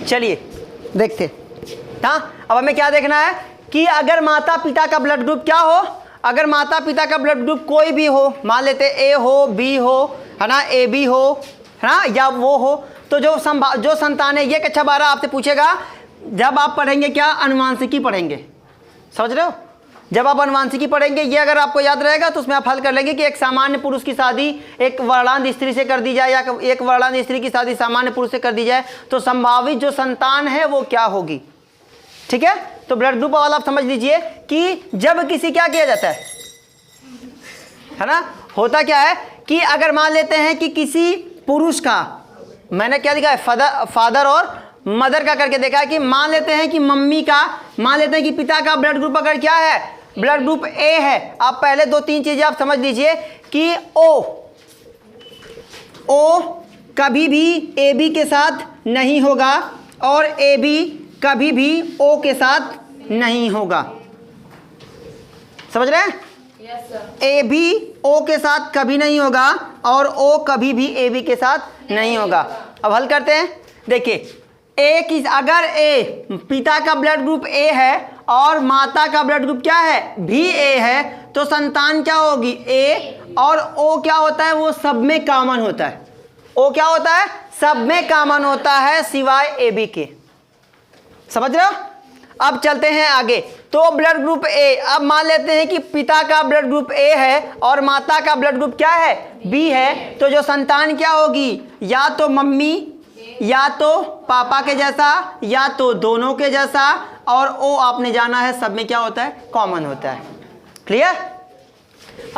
चलिए देखते। हाँ, अब हमें क्या देखना है कि अगर माता पिता का ब्लड ग्रुप क्या हो, अगर माता पिता का ब्लड ग्रुप कोई भी हो, मान लेते ए हो, बी हो, है ना, ए बी हो, है ना, या वो हो, तो जो संतान है, ये कक्षा 12 आपसे पूछेगा जब आप पढ़ेंगे क्या, अनुवांशिकी पढ़ेंगे, समझ रहे हो। जब आप अनुवांशिकी पढ़ेंगे, ये अगर आपको याद रहेगा तो उसमें आप हल कर लेंगे कि एक सामान्य पुरुष की शादी एक वर्णांध स्त्री से कर दी जाए या एक वर्णांध स्त्री की शादी सामान्य पुरुष से कर दी जाए तो संभावित जो संतान है वो क्या होगी। ठीक है, तो ब्लड ग्रुप वाला आप समझ लीजिए कि जब किसी क्या किया जाता है ना, होता क्या है कि अगर मान लेते हैं कि किसी पुरुष का, मैंने क्या दिखा है, फादर और मदर का करके देखा है कि मान लेते हैं कि मम्मी का, मान लेते हैं कि पिता का ब्लड ग्रुप अगर क्या है, ब्लड ग्रुप ए है। आप पहले 2-3 चीजें आप समझ लीजिए कि ओ कभी भी ए बी के साथ नहीं होगा और ए बी कभी भी ओ के साथ नहीं होगा। समझ रहे हैं? Yes sir. A B O के साथ कभी नहीं होगा और ओ कभी भी ए बी के साथ नहीं होगा। अब हल करते हैं। देखिए अगर ए पिता का ब्लड ग्रुप ए है और माता का ब्लड ग्रुप क्या है, भी ए है, तो संतान क्या होगी, ए, और ओ क्या होता है, वो सब में कॉमन होता है। ओ क्या होता है, सब में कॉमन होता है सिवाय ए बी के। समझ रहे हो? अब चलते हैं आगे। तो ब्लड ग्रुप ए, अब मान लेते हैं कि पिता का ब्लड ग्रुप ए है और माता का ब्लड ग्रुप क्या है, बी है, तो जो संतान क्या होगी, या तो मम्मी, या तो पापा के जैसा, या तो दोनों के जैसा, और ओ आपने जाना है सब में क्या होता है, कॉमन होता है। क्लियर?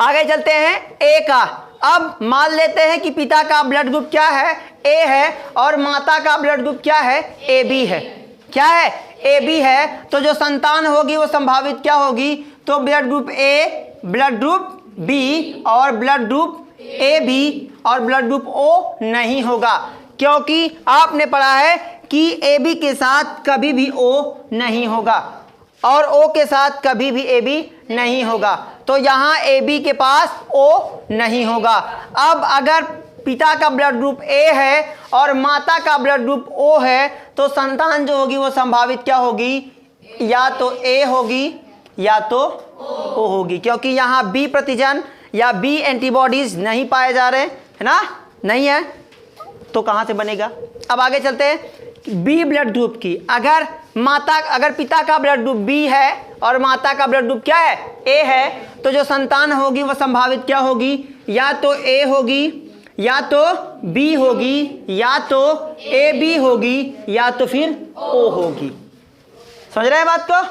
आगे चलते हैं ए का। अब मान लेते हैं कि पिता का ब्लड ग्रुप क्या है, ए है, और माता का ब्लड ग्रुप क्या है, ए बी है। क्या है, ए बी है, तो जो संतान होगी वो संभावित क्या होगी, तो blood group A, blood group B, और ब्लड ग्रुप ए बी, और ब्लड ग्रुप ओ नहीं होगा, क्योंकि आपने पढ़ा है कि ए बी के साथ कभी भी ओ नहीं होगा और ओ के साथ कभी भी ए बी नहीं होगा, तो यहाँ ए बी के पास ओ नहीं होगा। अब अगर पिता का ब्लड ग्रुप ए है और माता का ब्लड ग्रुप ओ है, तो संतान जो होगी वो संभावित क्या होगी, या तो ए होगी या तो ओ होगी, क्योंकि यहाँ बी प्रतिजन या बी एंटीबॉडीज नहीं पाए जा रहे हैं ना, नहीं है, तो कहाँ से बनेगा। अब आगे चलते हैं बी ब्लड ग्रुप की। अगर पिता का ब्लड ग्रुप बी है और माता का ब्लड ग्रुप क्या है, ए है, तो जो संतान होगी वो संभावित क्या होगी, या तो ए होगी, या तो बी होगी, या तो ए बी होगी, या तो फिर ओ होगी। समझ रहे हैं बात को?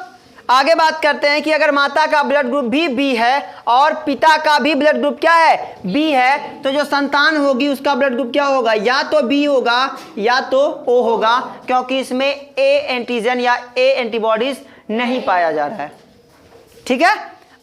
आगे बात करते हैं कि अगर माता का ब्लड ग्रुप भी बी है और पिता का भी ब्लड ग्रुप क्या है, बी है, तो जो संतान होगी उसका ब्लड ग्रुप क्या होगा, या तो बी होगा या तो ओ होगा, क्योंकि इसमें ए एंटीजन या ए एंटीबॉडीज नहीं पाया जा रहा है। ठीक है,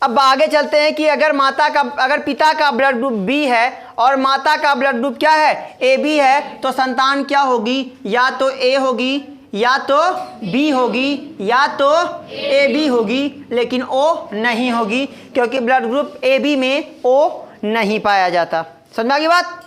अब आगे चलते हैं कि अगर पिता का ब्लड ग्रुप बी है और माता का ब्लड ग्रुप क्या है, ए बी है, तो संतान क्या होगी, या तो ए होगी, या तो बी होगी, या तो ए बी होगी, लेकिन ओ नहीं होगी, क्योंकि ब्लड ग्रुप ए बी में ओ नहीं पाया जाता। समझ में आ गई बात?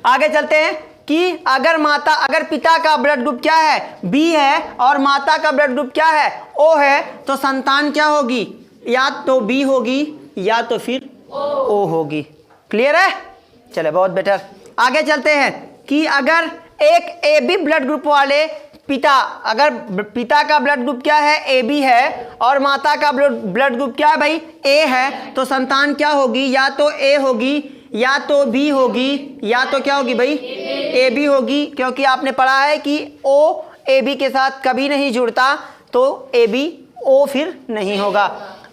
आगे चलते हैं कि अगर पिता का ब्लड ग्रुप क्या है, बी है, और माता का ब्लड ग्रुप क्या है, ओ है, तो संतान क्या होगी, या तो बी होगी या तो फिर ओ होगी। क्लियर है? चले, बहुत बेटर। आगे चलते हैं कि अगर एक ए बी ब्लड ग्रुप वाले अगर पिता का ब्लड ग्रुप क्या है, ए बी है, और माता का ब्लड ग्रुप क्या है भाई, ए है, तो संतान क्या होगी, या तो ए होगी, या तो बी होगी, या तो क्या होगी भाई, ए बी होगी, क्योंकि आपने पढ़ा है कि ओ ए बी के साथ कभी नहीं जुड़ता, तो ए बी ओ फिर नहीं होगा।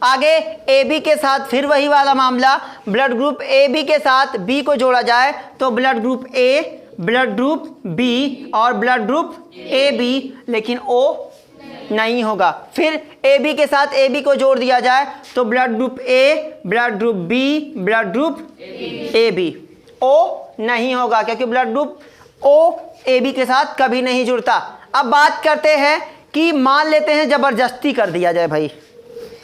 आगे ए बी के साथ फिर वही वाला मामला, ब्लड ग्रुप ए बी के साथ बी को जोड़ा जाए तो blood group A, blood group B और ब्लड ग्रुप ए बी, लेकिन ओ नहीं होगा। फिर ए बी के साथ ए बी को जोड़ दिया जाए तो blood group A, blood group B, blood group A B, O नहीं होगा, क्योंकि blood group O A B के साथ कभी नहीं जुड़ता। अब बात करते हैं कि मान लेते हैं जबरदस्ती कर दिया जाए भाई,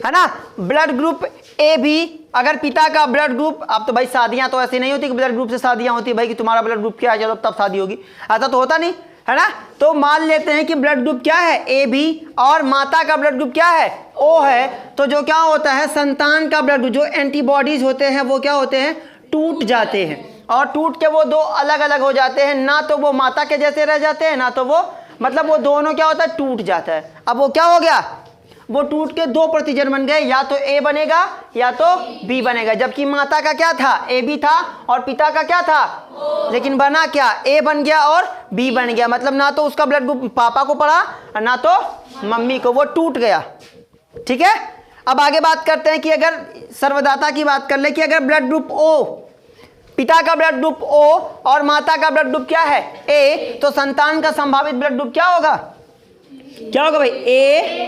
है ना, ब्लड ग्रुप ए बी, अगर पिता का ब्लड ग्रुप, अब तो भाई शादियां तो ऐसी नहीं होती कि ब्लड ग्रुप से शादियां होती है भाई कि तुम्हारा ब्लड ग्रुप क्या है चलो तब शादी होगी, ऐसा तो होता नहीं। है ना। तो मान लेते हैं कि ब्लड ग्रुप क्या है, ए बी, और माता का ब्लड ग्रुप क्या है, ओ है। तो जो क्या होता है, संतान का ब्लड ग्रुप, जो एंटीबॉडीज होते हैं वो क्या होते हैं, टूट जाते हैं, और टूट के वो दो अलग अलग हो जाते हैं, ना तो वो माता के जैसे रह जाते हैं, ना तो वो मतलब वो दोनों क्या होता है, टूट जाता है। अब वो क्या हो गया, वो टूट के दो प्रतिजन बन गए, या तो ए बनेगा या तो बी बनेगा। जबकि माता का क्या था, ए बी था, और पिता का क्या था, लेकिन बना क्या, ए बन गया और बी बन गया। मतलब ना तो उसका ब्लड ग्रुप पापा को पड़ा और ना तो मम्मी को, वो टूट गया। ठीक है, अब आगे बात करते हैं कि अगर सर्वदाता की बात कर ले कि अगर ब्लड ग्रुप ओ, पिता का ब्लड ग्रुप ओ और माता का ब्लड ग्रुप क्या है, ए, तो संतान का संभावित ब्लड ग्रुप क्या होगा, क्या होगा भाई, ए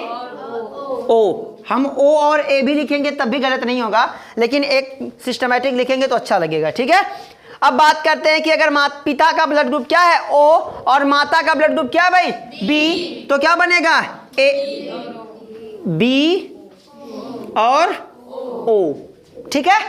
ओ। हम ओ और ए भी लिखेंगे तब भी गलत नहीं होगा, लेकिन एक सिस्टमैटिक लिखेंगे तो अच्छा लगेगा। ठीक है, अब बात करते हैं कि अगर पिता का ब्लड ग्रुप क्या है, ओ, और माता का ब्लड ग्रुप क्या है भाई, बी, तो क्या बनेगा, ए बी और ओ। ठीक है,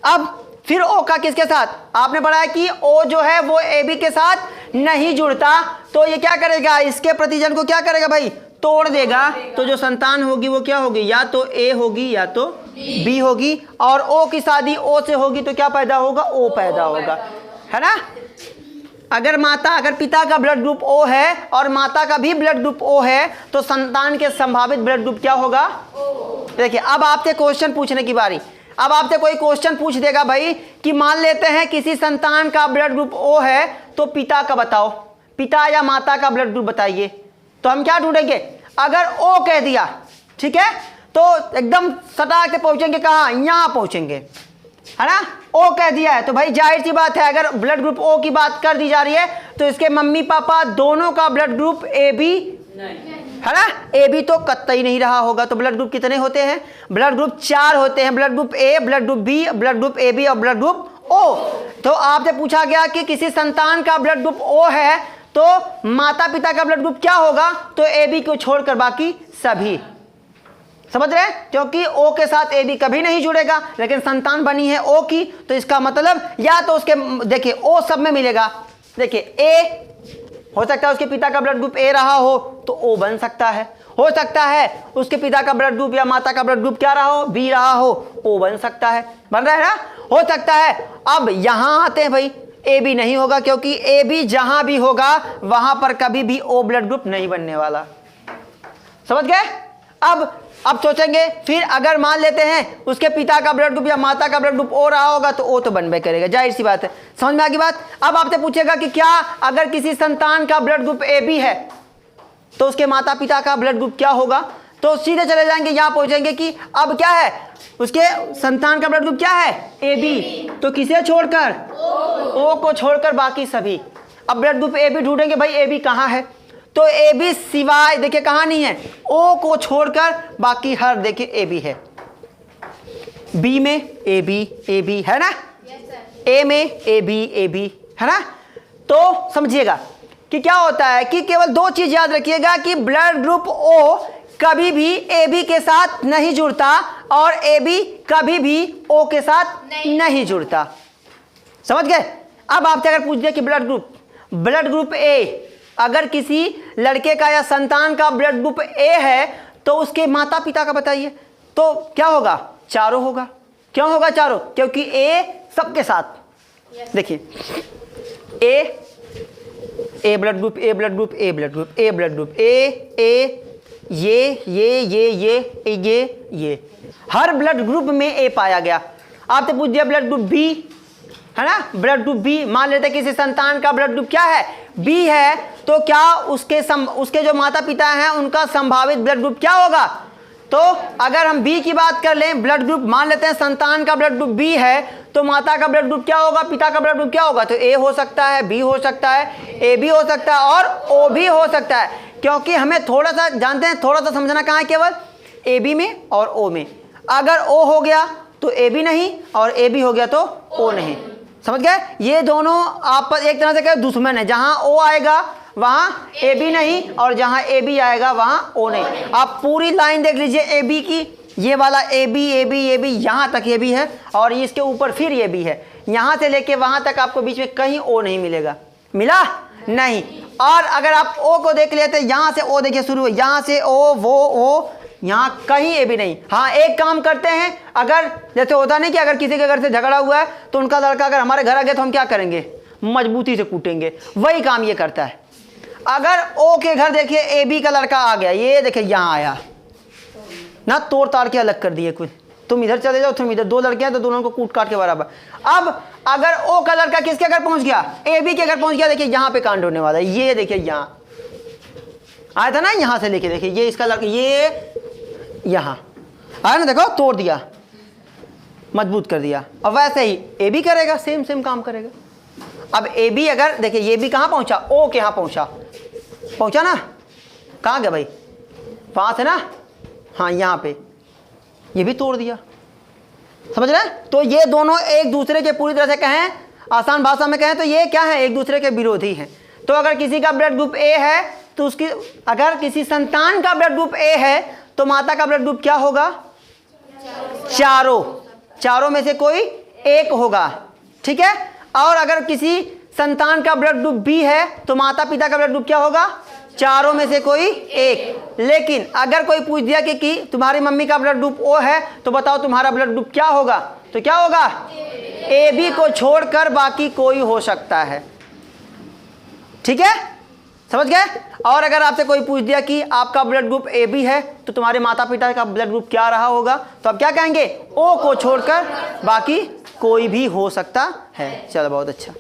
अब फिर ओ का किसके साथ, आपने पढ़ा है कि ओ जो है वो ए बी के साथ नहीं जुड़ता, तो ये क्या करेगा, इसके प्रतिजन को क्या करेगा भाई, तोड़ देगा। तो जो संतान होगी वो क्या होगी, या तो ए होगी या तो बी होगी, और ओ की शादी ओ से होगी तो क्या पैदा होगा, ओ पैदा होगा, है ना। अगर पिता का ब्लड ग्रुप ओ है और माता का भी ब्लड ग्रुप ओ है, तो संतान के संभावित ब्लड ग्रुप क्या होगा। देखिए, अब आपसे क्वेश्चन पूछने की बारी। अब आपसे कोई क्वेश्चन पूछ देगा भाई कि मान लेते हैं किसी संतान का ब्लड ग्रुप ओ है, तो पिता का बताओ, पिता या माता का ब्लड ग्रुप बताइए। तो हम क्या ढूंढेंगे, अगर ओ कह दिया, ठीक है, तो एकदम सटाक से पहुंचेंगे कहाँ, यहाँ पहुंचेंगे, है ना। ओ कह दिया है तो भाई जाहिर सी बात है, अगर ब्लड ग्रुप ओ की बात कर दी जा रही है तो इसके मम्मी पापा दोनों का ब्लड ग्रुप ए बी है ना, ए बी तो कतई नहीं रहा होगा। तो ब्लड ग्रुप कितने होते हैं, ब्लड ग्रुप 4 होते हैं, blood group A, blood group B, blood group A B और ब्लड ग्रुप ओ। तो आपसे पूछा गया कि किसी संतान का ब्लड ग्रुप ओ है तो माता पिता का ब्लड ग्रुप क्या होगा, तो ए बी को छोड़कर बाकी सभी, समझ रहे हैं, क्योंकि ओ के साथ ए बी कभी नहीं जुड़ेगा, लेकिन संतान बनी है ओ की, तो इसका मतलब या तो उसके, देखिए ओ सब में मिलेगा। देखिए ए हो सकता है उसके पिता का ब्लड ग्रुप ए रहा हो तो ओ बन सकता है, हो सकता है उसके पिता का ब्लड ग्रुप या माता का ब्लड ग्रुप क्या रहा हो, बी रहा हो, ओ बन सकता है, बन रहा है ना, हो सकता है। अब यहां आते हैं भाई, ए बी नहीं होगा, क्योंकि ए बी जहां भी होगा वहां पर कभी भी ओ ब्लड ग्रुप नहीं बनने वाला, समझ गए। अब सोचेंगे फिर अगर मान लेते हैं उसके पिता का ब्लड ग्रुप या माता का ब्लड ग्रुप ओ रहा होगा तो ओ तो बनबे करेगा, जाहिर सी बात है, समझ में आ गई बात। अब आपसे पूछेगा कि क्या अगर किसी संतान का ब्लड ग्रुप ए बी है तो उसके माता पिता का ब्लड ग्रुप क्या होगा, तो सीधे चले जाएंगे, यहां पहुंचेंगे कि अब क्या है, उसके संतान का ब्लड ग्रुप क्या है, ए बी, तो किसे छोड़कर, ओ को छोड़कर बाकी सभी। अब ब्लड ग्रुप ए बी ढूंढेंगे, भाई ए बी कहां है, तो ए बी सिवाय देखिए कहां नहीं है, ओ को छोड़कर बाकी हर देखिए ए बी है, बी में ए बी है ना, ए में ए बी है ना। तो समझिएगा कि क्या होता है कि केवल दो चीज याद रखिएगा कि ब्लड ग्रुप ओ कभी भी ए बी के साथ नहीं जुड़ता और ए बी कभी भी ओ के साथ नहीं जुड़ता, समझ गए। अब आपसे अगर पूछ दे कि ब्लड ग्रुप ए, अगर किसी लड़के का या संतान का ब्लड ग्रुप ए है तो उसके माता पिता का बताइए, तो क्या होगा, चारों होगा। क्यों होगा चारों, क्योंकि ए सबके साथ, देखिए ए blood group, A blood group, A blood group, A blood group, ए ये हर ब्लड ग्रुप में ए पाया गया। आपसे पूछ दिया ब्लड ग्रुप बी है ना, ब्लड ग्रुप बी, मान लेते किसी संतान का ब्लड ग्रुप क्या है, बी है, तो क्या उसके जो माता पिता हैं उनका संभावित ब्लड ग्रुप क्या होगा। तो अगर हम बी की बात कर लें, ब्लड ग्रुप मान लेते हैं संतान का ब्लड ग्रुप बी है, तो माता का ब्लड ग्रुप क्या होगा, पिता का ब्लड ग्रुप क्या होगा, तो ए हो सकता है, बी हो सकता है, ए बी हो सकता है और ओ भी हो सकता है। क्योंकि हमें थोड़ा सा जानते हैं, थोड़ा सा समझना कहाँ है, केवल ए बी में और ओ में। अगर ओ हो गया तो ए बी नहीं और ए बी हो गया तो ओ नहीं, समझ गए। ये दोनों आपस एक तरह से क्या दुश्मन है, जहां ओ आएगा वहां ए बी नहीं और जहां ए बी आएगा वहां ओ नहीं। आप पूरी लाइन देख लीजिए ए बी की, ये वाला ए बी यहां तक ए बी है और इसके ऊपर फिर ए बी है, यहां से लेके वहां तक आपको बीच में कहीं ओ नहीं मिलेगा, मिला नहीं। और अगर आप ओ को देख लेते, यहां से ओ देखिए शुरू, यहां से ओ, वो ओ, यहां कहीं ए भी नहीं। हाँ एक काम करते हैं, अगर जैसे होता नहीं कि अगर किसी के घर से झगड़ा हुआ है तो उनका लड़का अगर हमारे घर आ गया तो हम क्या करेंगे, मजबूती से कूटेंगे, वही काम ये करता है। अगर ओ के घर देखिए ए बी का लड़का आ गया, ये देखिए यहां आया ना, तोड़ ताड़ के अलग कर दिए कुछ, तुम इधर चले जाओ, तुम इधर, दो लड़के हैं तो दोनों को कूट काट के बराबर। अब अगर ओ का लड़का किसके घर पहुंच गया, ए बी के घर पहुंच गया, देखिए यहां पे कांड होने वाला है। ये देखिए यहां आया था ना, यहां से लेके देखिए, ये इसका लड़का, ये यहां आया ना, देखो तोड़ दिया, मजबूत कर दिया। और वैसे ही ए बी करेगा, सेम सेम काम करेगा। अब ए बी अगर देखिए, ये भी कहां पहुंचा, ओ के यहां पहुंचा ना, कहां गया भाई, वहां से ना, हाँ यहां पे, ये भी तोड़ दिया, समझ रहे हैं। तो ये दोनों एक दूसरे के, पूरी तरह से कहें, आसान भाषा में कहें तो ये क्या है, एक दूसरे के विरोधी हैं। तो अगर किसी का ब्लड ग्रुप ए है तो उसकी, अगर किसी संतान का ब्लड ग्रुप ए है तो माता का ब्लड ग्रुप क्या होगा, चारों में से कोई एक होगा, ठीक है। और अगर किसी संतान का ब्लड ग्रुप बी है तो माता पिता का ब्लड ग्रुप क्या होगा, चारों में से कोई एक। लेकिन अगर कोई पूछ दिया कि तुम्हारी मम्मी का ब्लड ग्रुप ओ है तो बताओ तुम्हारा ब्लड ग्रुप क्या होगा, तो क्या होगा, ए बी को छोड़कर बाकी कोई हो सकता है, ठीक है, समझ गए। और अगर आपसे कोई पूछ दिया कि आपका ब्लड ग्रुप ए बी है तो तुम्हारे माता पिता का ब्लड ग्रुप क्या रहा होगा, तो आप क्या कहेंगे, ओ को छोड़कर बाकी कोई भी हो सकता है। चलो बहुत अच्छा।